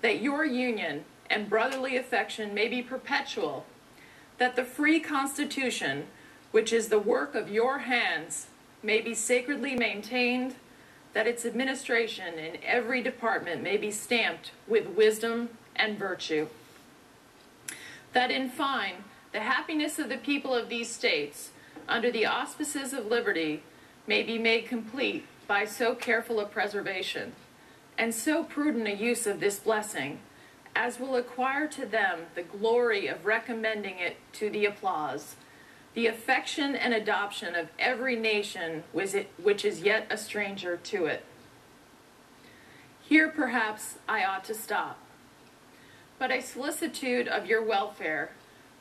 that your union and brotherly affection may be perpetual, that the free Constitution, which is the work of your hands, may be sacredly maintained, that its administration in every department may be stamped with wisdom and virtue. That, in fine, the happiness of the people of these states, under the auspices of liberty, may be made complete by so careful a preservation, and so prudent a use of this blessing, as will acquire to them the glory of recommending it to the applause, the affection and adoption of every nation which is yet a stranger to it. Here perhaps I ought to stop. But a solicitude of your welfare,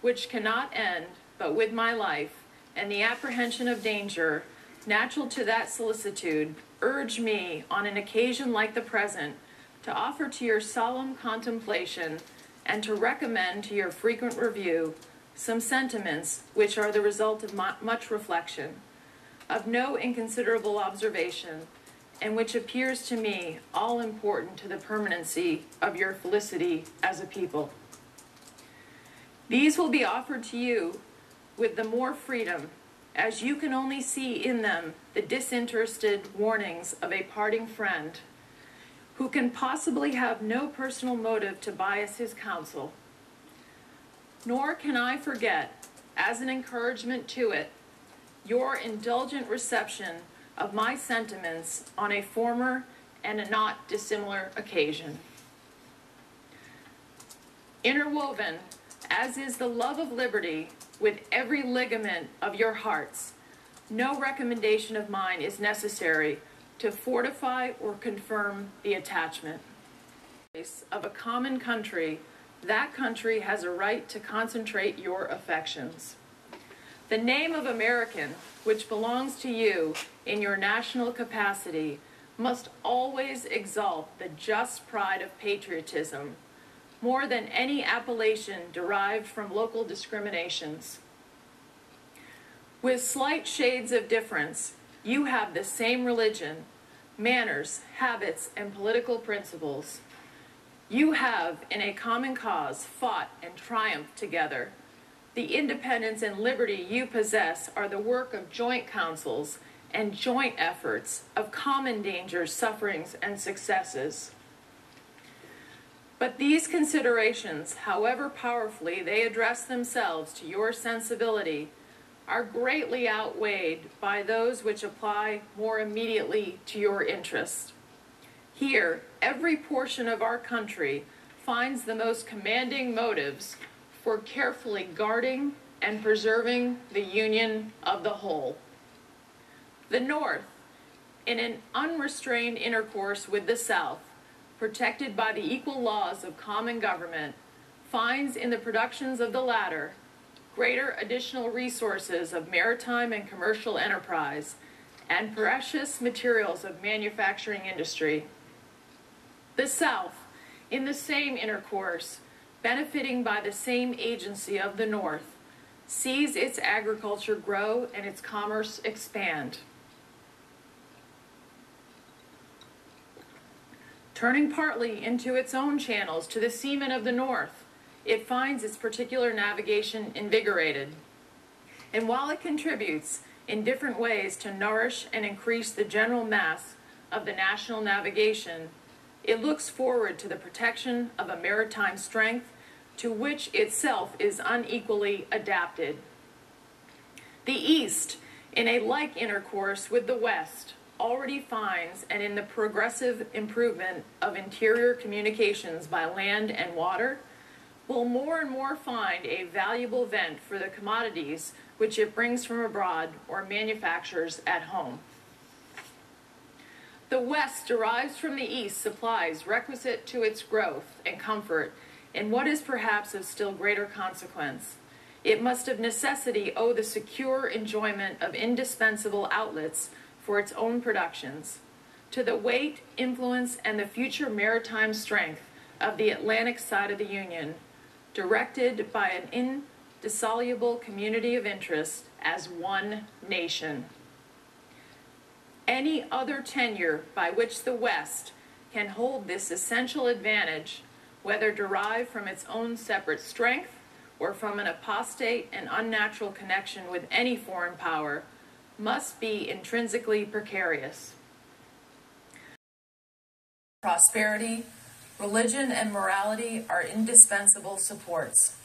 which cannot end but with my life, and the apprehension of danger, natural to that solicitude, urge me, on an occasion like the present, to offer to your solemn contemplation and to recommend to your frequent review some sentiments which are the result of much reflection, of no inconsiderable observation, and which appears to me all important to the permanency of your felicity as a people. These will be offered to you with the more freedom, as you can only see in them the disinterested warnings of a parting friend, who can possibly have no personal motive to bias his counsel. Nor can I forget, as an encouragement to it, your indulgent reception of my sentiments on a former and a not dissimilar occasion. Interwoven, as is the love of liberty, with every ligament of your hearts, no recommendation of mine is necessary to fortify or confirm the attachment. Of a common country, that country has a right to concentrate your affections. The name of American, which belongs to you in your national capacity, must always exalt the just pride of patriotism, more than any appellation derived from local discriminations. With slight shades of difference, you have the same religion, manners, habits, and political principles. You have, in a common cause, fought and triumphed together. The independence and liberty you possess are the work of joint councils and joint efforts, of common dangers, sufferings, and successes. But these considerations, however powerfully they address themselves to your sensibility, are greatly outweighed by those which apply more immediately to your interest. Here, every portion of our country finds the most commanding motives for carefully guarding and preserving the union of the whole. The North, in an unrestrained intercourse with the South, protected by the equal laws of common government, finds in the productions of the latter greater additional resources of maritime and commercial enterprise and precious materials of manufacturing industry. The South, in the same intercourse, benefiting by the same agency of the North, sees its agriculture grow and its commerce expand. Turning partly into its own channels to the seamen of the North, it finds its particular navigation invigorated. And while it contributes in different ways to nourish and increase the general mass of the national navigation, it looks forward to the protection of a maritime strength to which itself is unequally adapted. The East, in a like intercourse with the West, already finds, and in the progressive improvement of interior communications by land and water, will more and more find a valuable vent for the commodities which it brings from abroad or manufactures at home. The West derives from the East supplies requisite to its growth and comfort in what is perhaps of still greater consequence. It must of necessity owe the secure enjoyment of indispensable outlets for its own productions to the weight, influence, and the future maritime strength of the Atlantic side of the Union, directed by an indissoluble community of interest as one nation. Any other tenure by which the West can hold this essential advantage whether derived from its own separate strength or from an apostate and unnatural connection with any foreign power, must be intrinsically precarious. Prosperity, religion, and morality are indispensable supports.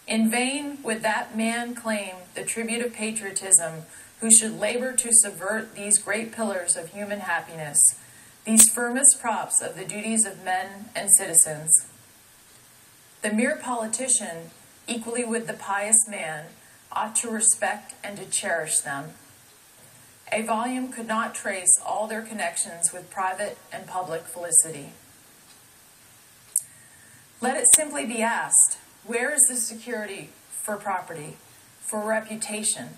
In vain would that man claim the tribute of patriotism who should labor to subvert these great pillars of human happiness, these firmest props of the duties of men and citizens. The mere politician, equally with the pious man, ought to respect and to cherish them. A volume could not trace all their connections with private and public felicity. Let it simply be asked, where is the security for property, for reputation,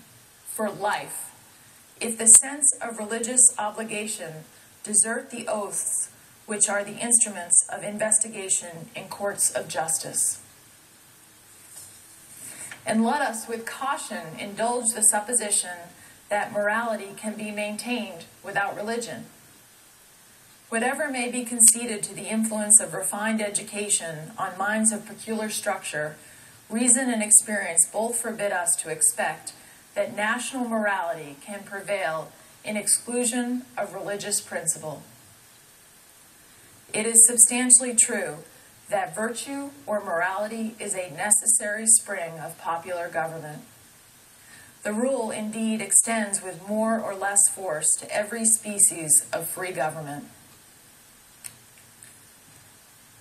for life, if the sense of religious obligation desert the oaths which are the instruments of investigation in courts of justice? And let us with caution indulge the supposition that morality can be maintained without religion. Whatever may be conceded to the influence of refined education on minds of peculiar structure, reason and experience both forbid us to expect that national morality can prevail in exclusion of religious principle. It is substantially true that virtue or morality is a necessary spring of popular government. The rule indeed extends with more or less force to every species of free government.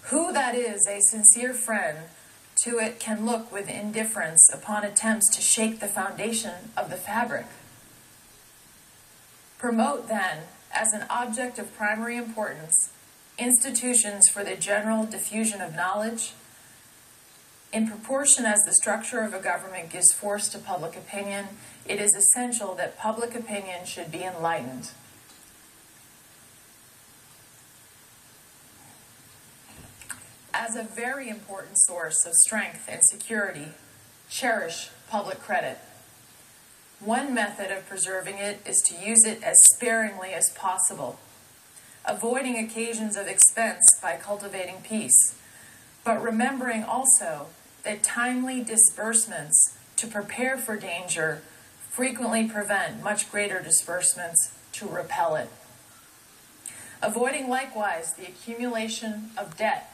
Who that is a sincere friend to it can look with indifference upon attempts to shake the foundation of the fabric? Promote then, as an object of primary importance, institutions for the general diffusion of knowledge. In proportion as the structure of a government gives force to public opinion, it is essential that public opinion should be enlightened. As a very important source of strength and security, cherish public credit. One method of preserving it is to use it as sparingly as possible, avoiding occasions of expense by cultivating peace, but remembering also that timely disbursements to prepare for danger frequently prevent much greater disbursements to repel it. Avoiding likewise the accumulation of debt,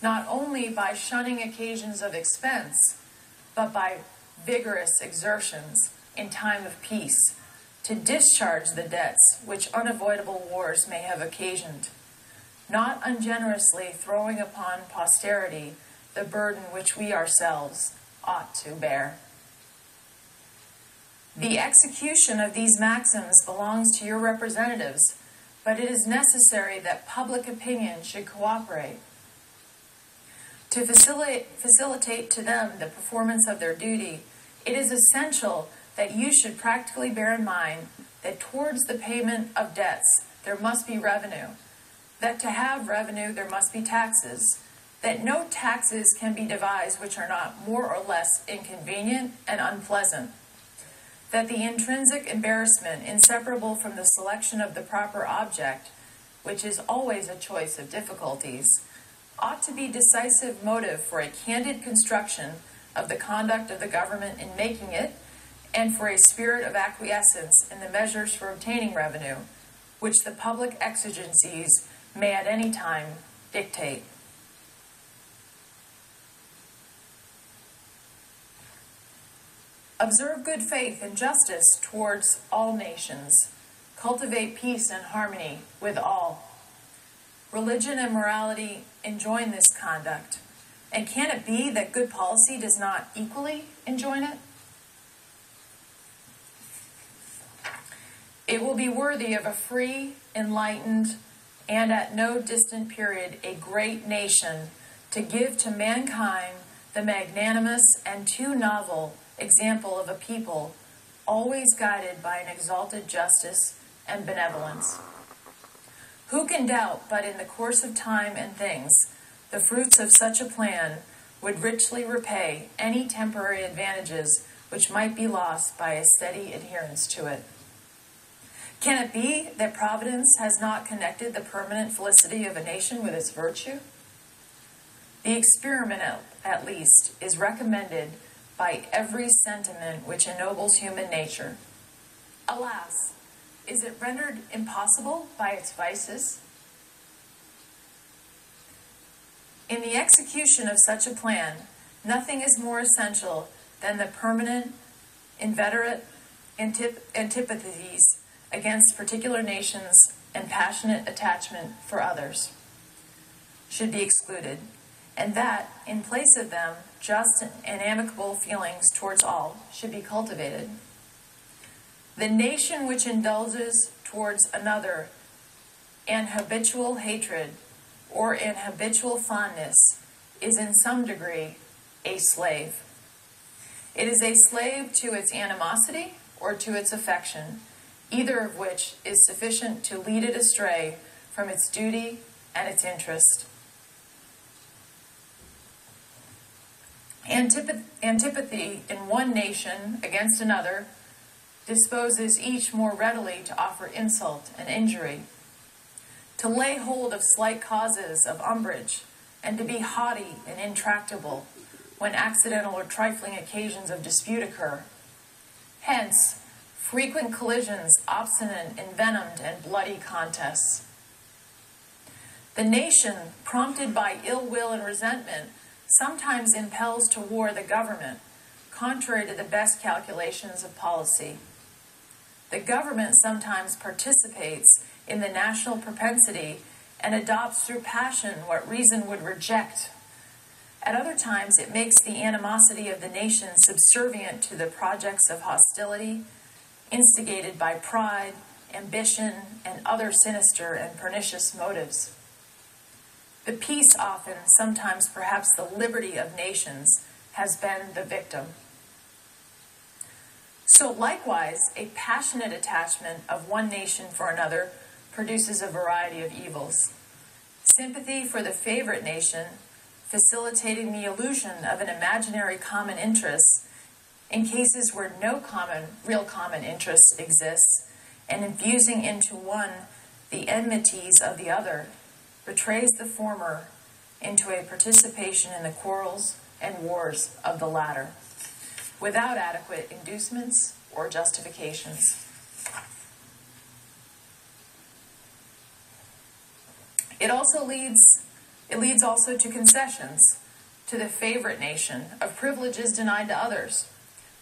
not only by shunning occasions of expense, but by vigorous exertions in time of peace to discharge the debts which unavoidable wars may have occasioned, not ungenerously throwing upon posterity the burden which we ourselves ought to bear. The execution of these maxims belongs to your representatives, but it is necessary that public opinion should cooperate. To facilitate to them the performance of their duty, it is essential that you should practically bear in mind that towards the payment of debts there must be revenue, that to have revenue there must be taxes, that no taxes can be devised which are not more or less inconvenient and unpleasant, that the intrinsic embarrassment inseparable from the selection of the proper object, which is always a choice of difficulties, ought to be decisive motive for a candid construction of the conduct of the government in making it, and for a spirit of acquiescence in the measures for obtaining revenue, which the public exigencies may at any time dictate. Observe good faith and justice towards all nations. Cultivate peace and harmony with all. Religion and morality enjoin this conduct. And can it be that good policy does not equally enjoin it? It will be worthy of a free, enlightened, and at no distant period a great nation to give to mankind the magnanimous and too novel example of a people always guided by an exalted justice and benevolence. Who can doubt but in the course of time and things, the fruits of such a plan would richly repay any temporary advantages which might be lost by a steady adherence to it? Can it be that Providence has not connected the permanent felicity of a nation with its virtue? The experiment, at least, is recommended by every sentiment which ennobles human nature. Alas, is it rendered impossible by its vices? In the execution of such a plan, nothing is more essential than the permanent, inveterate antipathies against particular nations and passionate attachment for others should be excluded, and that, in place of them, just and amicable feelings towards all should be cultivated. The nation which indulges towards another an habitual hatred or an habitual fondness is in some degree a slave. It is a slave to its animosity or to its affection, either of which is sufficient to lead it astray from its duty and its interest. Antipathy in one nation against another disposes each more readily to offer insult and injury, to lay hold of slight causes of umbrage, and to be haughty and intractable when accidental or trifling occasions of dispute occur. Hence, frequent collisions, obstinate, envenomed, and bloody contests. The nation, prompted by ill will and resentment, sometimes impels to war the government, contrary to the best calculations of policy. The government sometimes participates in the national propensity and adopts through passion what reason would reject. At other times, it makes the animosity of the nation subservient to the projects of hostility, instigated by pride, ambition, and other sinister and pernicious motives. The peace often, sometimes perhaps the liberty of nations, has been the victim. So likewise, a passionate attachment of one nation for another produces a variety of evils. Sympathy for the favorite nation, facilitating the illusion of an imaginary common interest in cases where no real common interest exists, and infusing into one the enmities of the other, betrays the former into a participation in the quarrels and wars of the latter, without adequate inducements or justifications. It leads also to concessions to the favorite nation of privileges denied to others,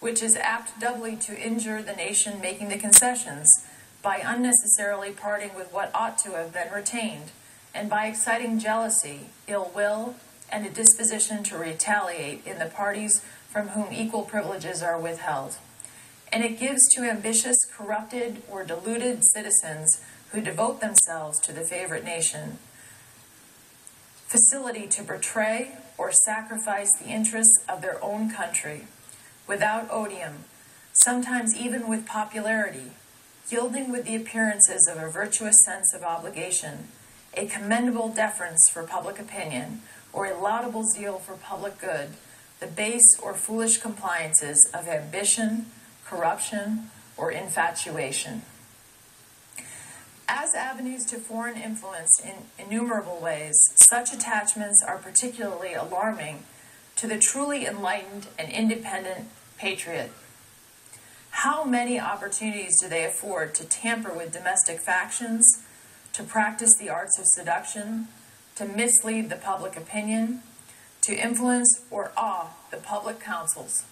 which is apt doubly to injure the nation making the concessions by unnecessarily parting with what ought to have been retained, and by exciting jealousy, ill will, and a disposition to retaliate in the parties from whom equal privileges are withheld. And it gives to ambitious, corrupted, or deluded citizens who devote themselves to the favorite nation facility to betray or sacrifice the interests of their own country without odium, sometimes even with popularity, yielding with the appearances of a virtuous sense of obligation, a commendable deference for public opinion, or a laudable zeal for public good, the base or foolish compliances of ambition, corruption, or infatuation. As avenues to foreign influence in innumerable ways, such attachments are particularly alarming to the truly enlightened and independent patriot. How many opportunities do they afford to tamper with domestic factions, to practice the arts of seduction, to mislead the public opinion, to influence or awe the public councils.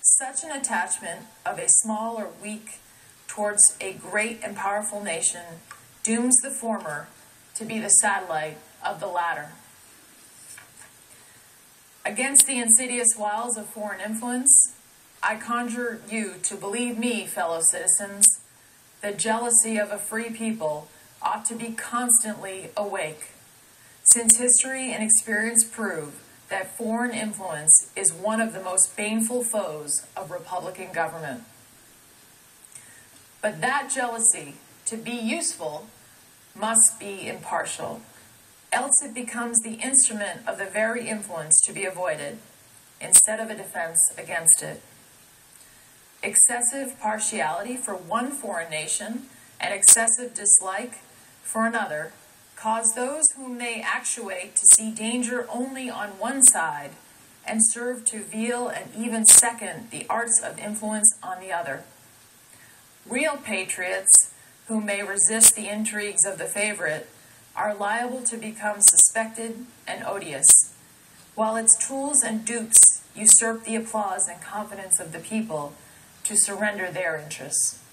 Such an attachment of a small or weak towards a great and powerful nation dooms the former to be the satellite of the latter. Against the insidious wiles of foreign influence, I conjure you to believe me, fellow citizens, the jealousy of a free people ought to be constantly awake, since history and experience prove that foreign influence is one of the most baneful foes of republican government. But that jealousy, to be useful, must be impartial, else it becomes the instrument of the very influence to be avoided, instead of a defense against it. Excessive partiality for one foreign nation and excessive dislike for another cause those whom they actuate to see danger only on one side and serve to veil and even second the arts of influence on the other. Real patriots, who may resist the intrigues of the favorite, are liable to become suspected and odious, while its tools and dupes usurp the applause and confidence of the people to surrender their interests.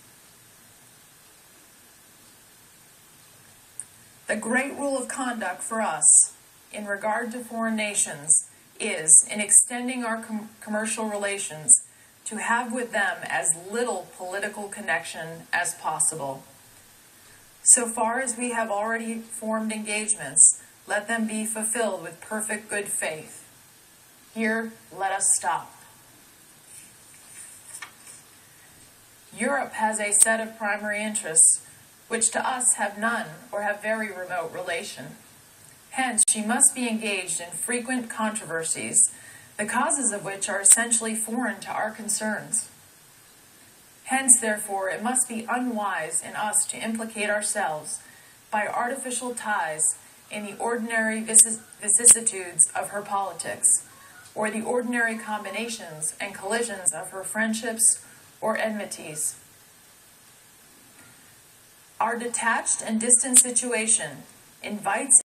The great rule of conduct for us in regard to foreign nations is, in extending our commercial relations, to have with them as little political connection as possible. So far as we have already formed engagements, let them be fulfilled with perfect good faith. Here, let us stop. Europe has a set of primary interests which to us have none or have very remote relation. Hence, she must be engaged in frequent controversies, the causes of which are essentially foreign to our concerns. Hence, therefore, it must be unwise in us to implicate ourselves by artificial ties in the ordinary vicissitudes of her politics, or the ordinary combinations and collisions of her friendships or enmities. Our detached and distant situation invites